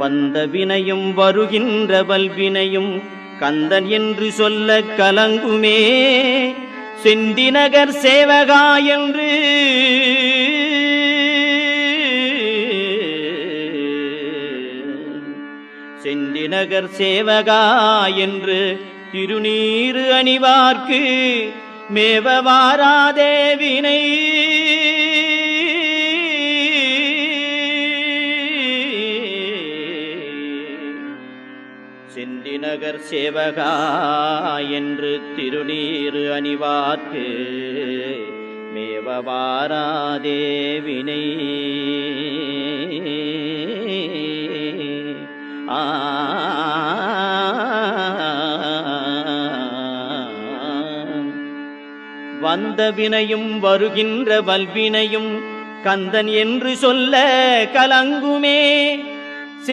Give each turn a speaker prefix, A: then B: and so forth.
A: வந்த வினையும் வருகின்ற வல்வினையும் கந்தன் என்று சொல்ல கலங்குமே. செந்திநகர் சேவகா என்று செந்திநகர் சேவகா என்று திருநீறு அணிவார்க்கு மேவ வாராதே வினை. செந்திநகர் சேவகா என்று திருநீறு அணிவார்க்கு மேவ வாராதே வினை. வந்த வினையும் வருகின்ற வல்வினையும் கந்தன் என்று சொல்ல கலங்குமே.